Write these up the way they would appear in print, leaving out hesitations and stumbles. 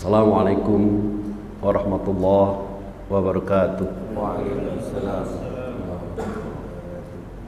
Assalamualaikum warahmatullahi wabarakatuh. Waalaikumsalam.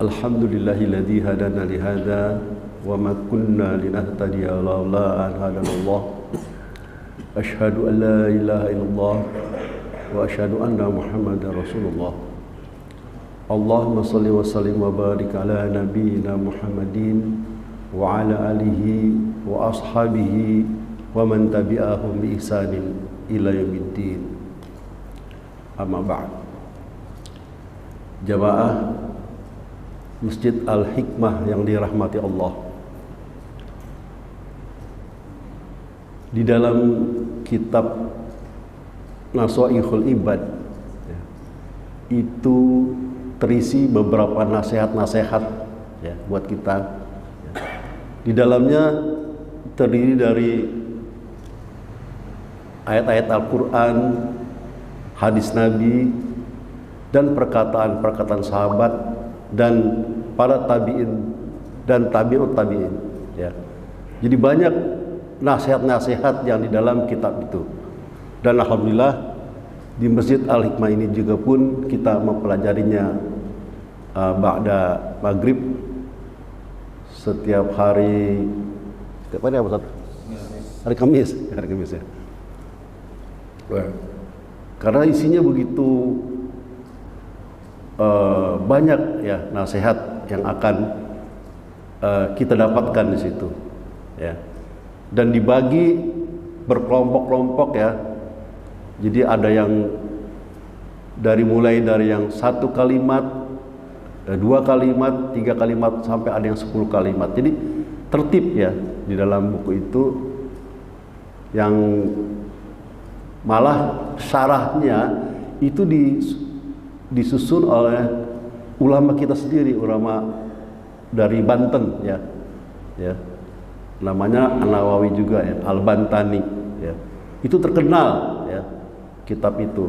Alhamdulillahilladzi hadana li hadza wa ma kunna linahtadiya laula an hadanallah. Asyhadu an la ilaha illallah wa asyhadu anna Muhammadar Rasulullah. Allahumma shalli wa sallim wa barik ala nabiyyina Muhammadin wa ala alihi wa ashabihi wa man tabi'ahum bi ihsanin ila yaumiddin. Amma ba'd. Jamaah Masjid Al-Hikmah yang dirahmati Allah, di dalam kitab Naswaihul Ibad itu terisi beberapa nasihat-nasihat buat kita. Di dalamnya terdiri dari ayat-ayat Al-Quran, hadis Nabi, dan perkataan-perkataan sahabat dan para tabi'in dan tabi'ut tabi'in. Jadi banyak nasihat-nasihat yang di dalam kitab itu. Dan alhamdulillah di Masjid Al-Hikmah ini juga pun kita mempelajarinya ba'da maghrib setiap hari. Setiap hari apa, Ustaz? Hari Kamis ya. Karena isinya begitu banyak nasihat yang akan kita dapatkan di situ, dan dibagi berkelompok-kelompok Jadi ada yang mulai dari yang 1 kalimat, 2 kalimat, 3 kalimat, sampai ada yang 10 kalimat. Jadi tertib di dalam buku itu, yang malah syarahnya itu disusun oleh ulama kita sendiri, ulama dari Banten namanya An-Nawawi juga Al-Bantani itu terkenal kitab itu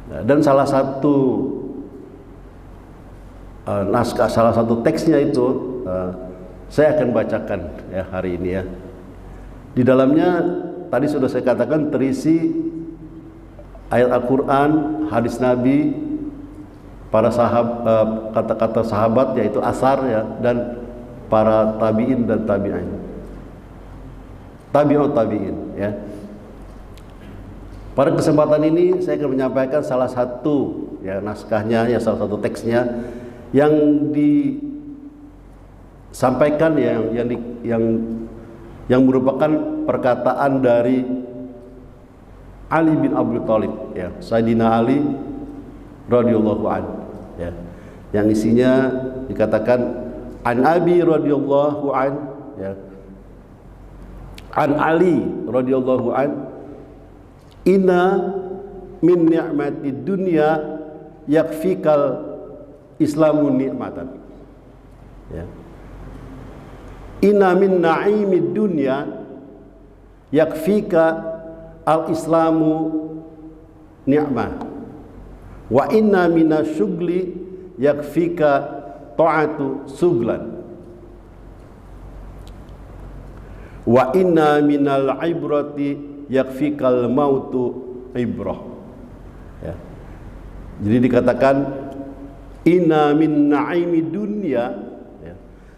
dan salah satu naskah, salah satu teksnya itu saya akan bacakan hari ini Di dalamnya tadi sudah saya katakan terisi ayat Al-Quran, hadis Nabi, para sahabat, kata-kata sahabat yaitu asar dan para tabi'in dan tabi'in, tabi'ut tabi'in Pada kesempatan ini saya akan menyampaikan salah satu naskahnya, salah satu teksnya yang disampaikan yang merupakan perkataan dari Ali bin Abi Thalib, Sayyidina Ali radhiyallahu anhu, yang isinya dikatakan an Abi radhiyallahu anhu, an Ali radhiyallahu anhu, inna min ni'matid dunya yakfikal islamu ni'matan. Inna min na'imid dunya yakfika al-islamu ni'mah wa inna minasyugli yakfika ta'atu suglan wa inna minal ibrati yakfikal mautu ibrah. Jadi dikatakan inna min na'imi dunya,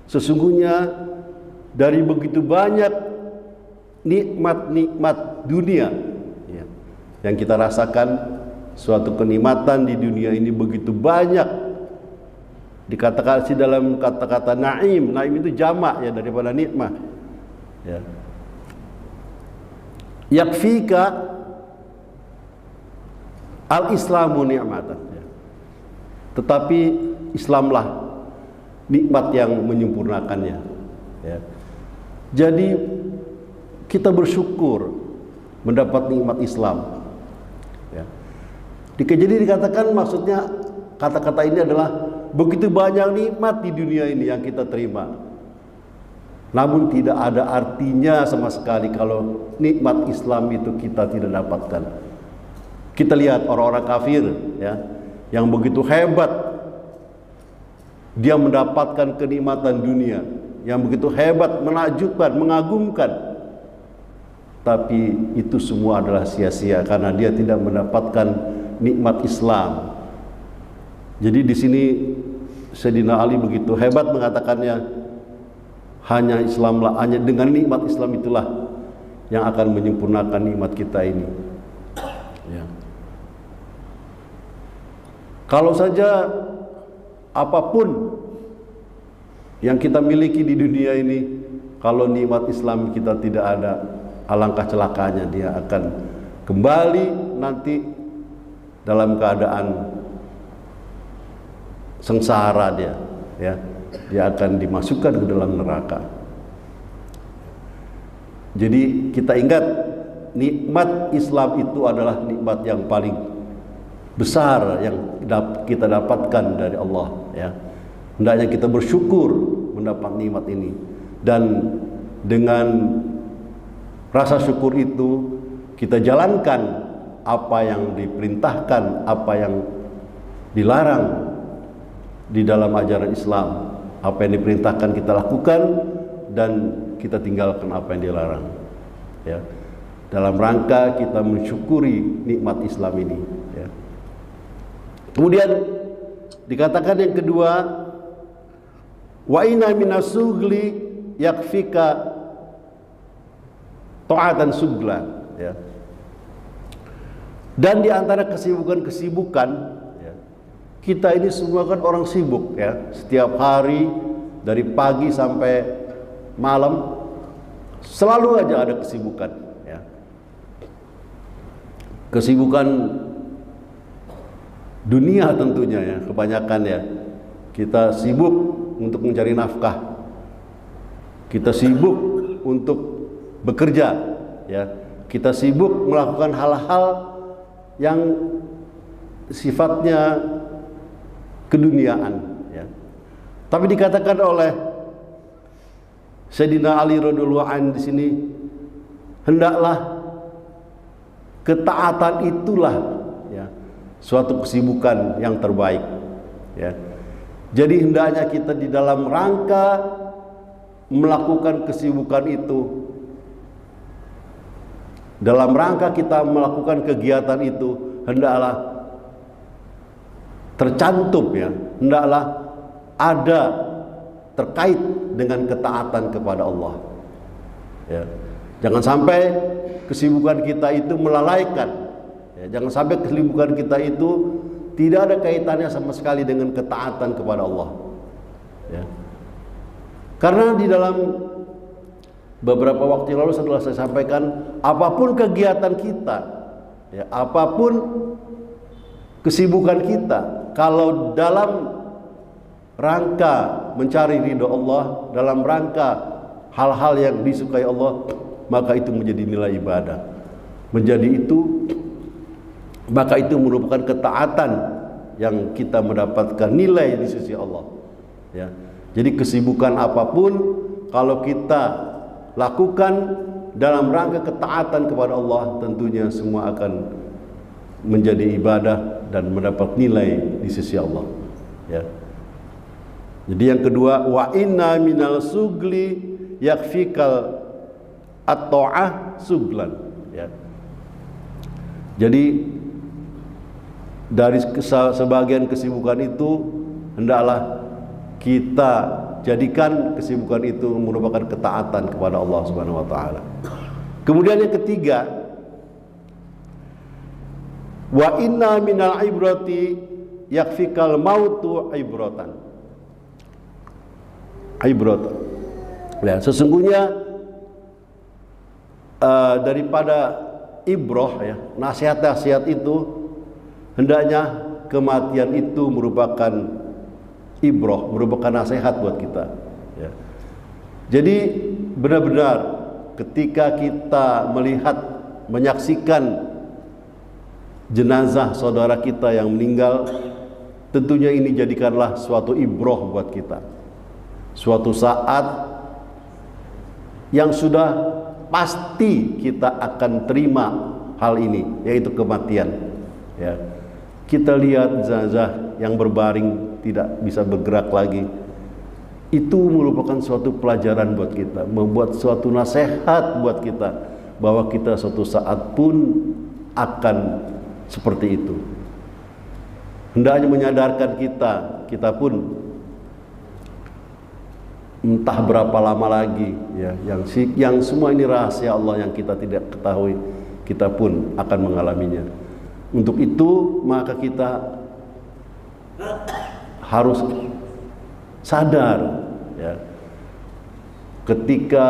sesungguhnya dari begitu banyak nikmat-nikmat dunia yang kita rasakan, suatu kenikmatan di dunia ini begitu banyak. Dikatakan sih dalam kata-kata naim itu jamak daripada nikmat. Yakfika al-islamu ni'matan, tetapi Islamlah nikmat yang menyempurnakannya. Jadi kita bersyukur mendapat nikmat Islam. Jadi dikatakan, maksudnya kata-kata ini adalah begitu banyak nikmat di dunia ini yang kita terima, namun tidak ada artinya sama sekali kalau nikmat Islam itu kita tidak dapatkan. Kita lihat orang-orang kafir yang begitu hebat, dia mendapatkan kenikmatan dunia yang begitu hebat, menakjubkan, mengagumkan. tapi itu semua adalah sia-sia karena dia tidak mendapatkan nikmat Islam. Jadi di sini Sayyidina Ali begitu hebat mengatakannya, hanya Islamlah, hanya dengan nikmat Islam itulah yang akan menyempurnakan nikmat kita ini. Ya. Kalau saja apapun yang kita miliki di dunia ini, kalau nikmat Islam kita tidak ada, alangkah celakanya dia akan kembali nanti dalam keadaan sengsara dia, ya. Dia akan dimasukkan ke dalam neraka. Jadi kita ingat, nikmat Islam itu adalah nikmat yang paling besar yang kita dapatkan dari Allah, ya. Hendaknya kita bersyukur mendapat nikmat ini, dan dengan rasa syukur itu kita jalankan apa yang diperintahkan, apa yang dilarang di dalam ajaran Islam. Apa yang diperintahkan kita lakukan, dan kita tinggalkan apa yang dilarang, ya. Dalam rangka kita mensyukuri nikmat Islam ini, ya. Kemudian dikatakan yang kedua, wa inna minasugli yakfika ta'atan sugla, ya. Dan di antara kesibukan-kesibukan, kita ini semua kan orang sibuk, ya. Setiap hari dari pagi sampai malam selalu aja ada kesibukan, ya. Kesibukan dunia tentunya, ya, kebanyakan, ya. Kita sibuk untuk mencari nafkah. Kita sibuk untuk bekerja, ya. Kita sibuk melakukan hal-hal yang sifatnya keduniaan, ya. Tapi dikatakan oleh Sayyidina Ali radhiyallahu anhu di sini, hendaklah ketaatan itulah, ya, suatu kesibukan yang terbaik, ya. Jadi hendaknya kita di dalam rangka melakukan kesibukan itu, dalam rangka kita melakukan kegiatan itu, hendaklah tercantum, ya, hendaklah ada terkait dengan ketaatan kepada Allah, ya. Jangan sampai kesibukan kita itu melalaikan, ya. Jangan sampai kesibukan kita itu tidak ada kaitannya sama sekali dengan ketaatan kepada Allah, ya. Karena di dalam beberapa waktu lalu setelah saya sampaikan, apapun kegiatan kita, ya, apapun kesibukan kita, kalau dalam rangka mencari ridho Allah, dalam rangka hal-hal yang disukai Allah, maka itu menjadi nilai ibadah. Maka itu merupakan ketaatan yang kita mendapatkan nilai di sisi Allah, ya. Jadi kesibukan apapun kalau kita lakukan dalam rangka ketaatan kepada Allah, tentunya semua akan menjadi ibadah dan mendapat nilai di sisi Allah, ya. Jadi yang kedua, wa inna minal sugli yakfikal at-ta'ah suglan, ya. Jadi dari sebagian kesibukan itu hendaklah kita jadikan kesibukan itu merupakan ketaatan kepada Allah Subhanahu wa taala. Kemudian yang ketiga, wa inna minal ibrati yakfikal mautu ibratan. Ibratan. Ya, sesungguhnya daripada ibroh, ya, nasihat-nasihat itu, hendaknya kematian itu merupakan ibroh, merupakan nasihat buat kita, ya. Jadi benar-benar ketika kita melihat, menyaksikan jenazah saudara kita yang meninggal, tentunya ini jadikanlah suatu ibroh buat kita, suatu saat yang sudah pasti kita akan terima hal ini, yaitu kematian, ya. Kita lihat jenazah yang berbaring tidak bisa bergerak lagi, itu merupakan suatu pelajaran buat kita, membuat suatu nasihat buat kita, bahwa kita suatu saat pun akan seperti itu. Hendaknya menyadarkan kita pun entah berapa lama lagi ya, yang semua ini rahasia Allah yang kita tidak ketahui, kita pun akan mengalaminya. Untuk itu maka kita harus sadar ya, ketika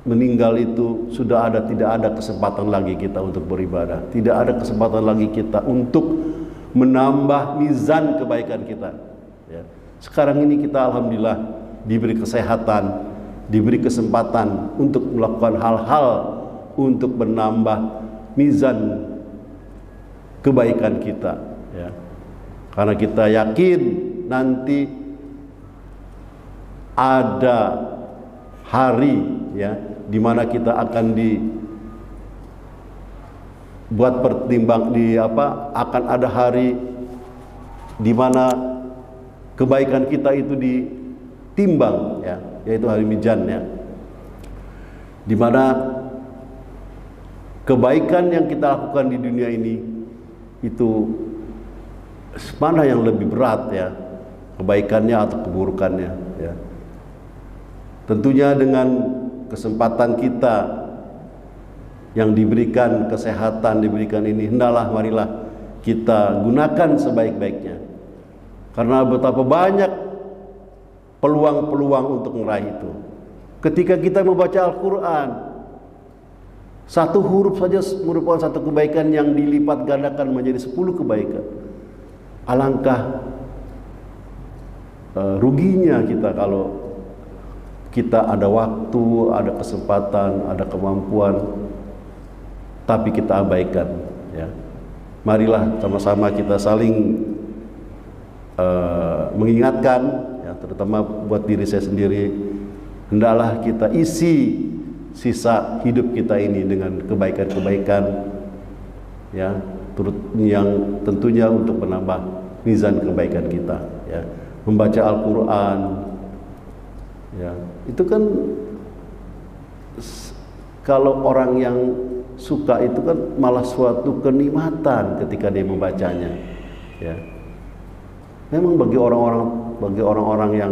meninggal itu tidak ada kesempatan lagi kita untuk beribadah, tidak ada kesempatan lagi kita untuk menambah mizan kebaikan kita ya. Sekarang ini kita alhamdulillah diberi kesehatan, diberi kesempatan untuk melakukan hal-hal untuk menambah mizan kebaikan kita ya. Karena kita yakin nanti ada hari ya di mana kita akan dibuat pertimbang akan ada hari di mana kebaikan kita itu ditimbang ya, yaitu hari mizan ya. Di mana kebaikan yang kita lakukan di dunia ini itu mana yang lebih berat ya, kebaikannya atau keburukannya ya. Tentunya dengan kesempatan kita yang diberikan, kesehatan diberikan ini, hendaklah marilah kita gunakan sebaik-baiknya. Karena betapa banyak peluang-peluang untuk meraih itu. Ketika kita membaca Al-Quran, satu huruf saja merupakan satu kebaikan yang dilipat gandakan menjadi 10 kebaikan. Alangkah ruginya kita kalau kita ada waktu, ada kesempatan, ada kemampuan, tapi kita abaikan ya. Marilah sama-sama kita saling mengingatkan ya, terutama buat diri saya sendiri, hendaklah kita isi sisa hidup kita ini dengan kebaikan-kebaikan ya, yang tentunya untuk menambah mizan kebaikan kita ya. Membaca Al-Quran ya, itu kan kalau orang yang suka itu kan malah suatu kenikmatan ketika dia membacanya ya. Memang bagi orang-orang yang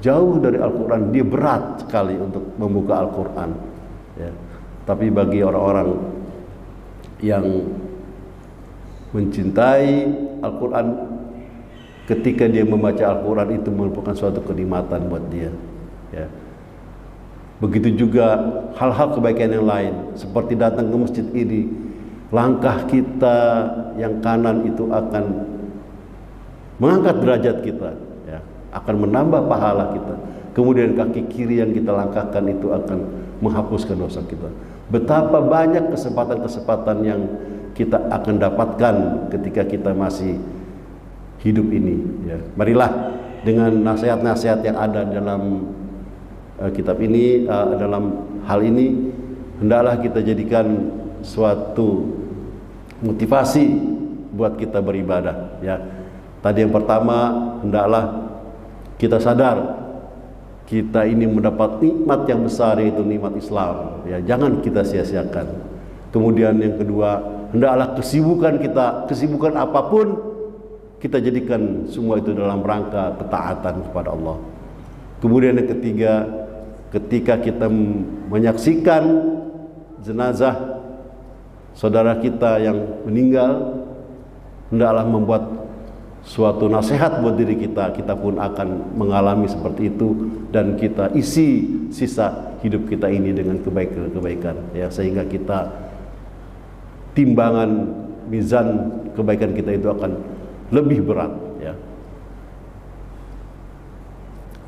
jauh dari Al-Quran, dia berat sekali untuk membuka Al-Quran ya. Tapi bagi orang-orang yang mencintai Al-Quran, ketika dia membaca Al-Quran itu merupakan suatu kenikmatan buat dia ya. Begitu juga hal-hal kebaikan yang lain, seperti datang ke masjid ini, langkah kita yang kanan itu akan mengangkat derajat kita ya, akan menambah pahala kita. Kemudian kaki kiri yang kita langkahkan itu akan menghapuskan dosa kita. Betapa banyak kesempatan-kesempatan yang kita akan dapatkan ketika kita masih hidup ini ya. Marilah dengan nasihat-nasihat yang ada dalam kitab ini, dalam hal ini, hendaklah kita jadikan suatu motivasi buat kita beribadah ya. Tadi yang pertama, hendaklah kita sadar kita ini mendapat nikmat yang besar, yaitu nikmat Islam ya, jangan kita sia-siakan. Kemudian yang kedua, hendaklah kesibukan apapun kita jadikan semua itu dalam rangka ketaatan kepada Allah. Kemudian yang ketiga, ketika kita menyaksikan jenazah saudara kita yang meninggal, hendaklah membuat suatu nasihat buat diri kita. Kita pun akan mengalami seperti itu, dan kita isi sisa hidup kita ini dengan kebaikan-kebaikan ya, sehingga kita timbangan mizan kebaikan kita itu akan lebih berat ya.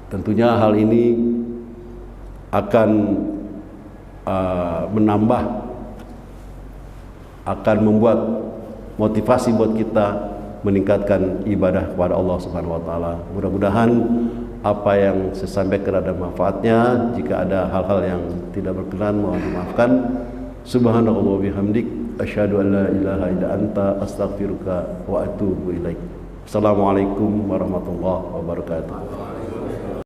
Tentunya hal ini akan akan membuat motivasi buat kita meningkatkan ibadah kepada Allah Subhanahu wa taala. Mudah-mudahan apa yang saya sampaikan ada manfaatnya. Jika ada hal-hal yang tidak berkenan, mohon dimaafkan. Subhanallah wa bihamdik, asyhadu an la ilaha illa anta, astaghfiruka wa atubu ilaik. Assalamualaikum warahmatullahi wabarakatuh.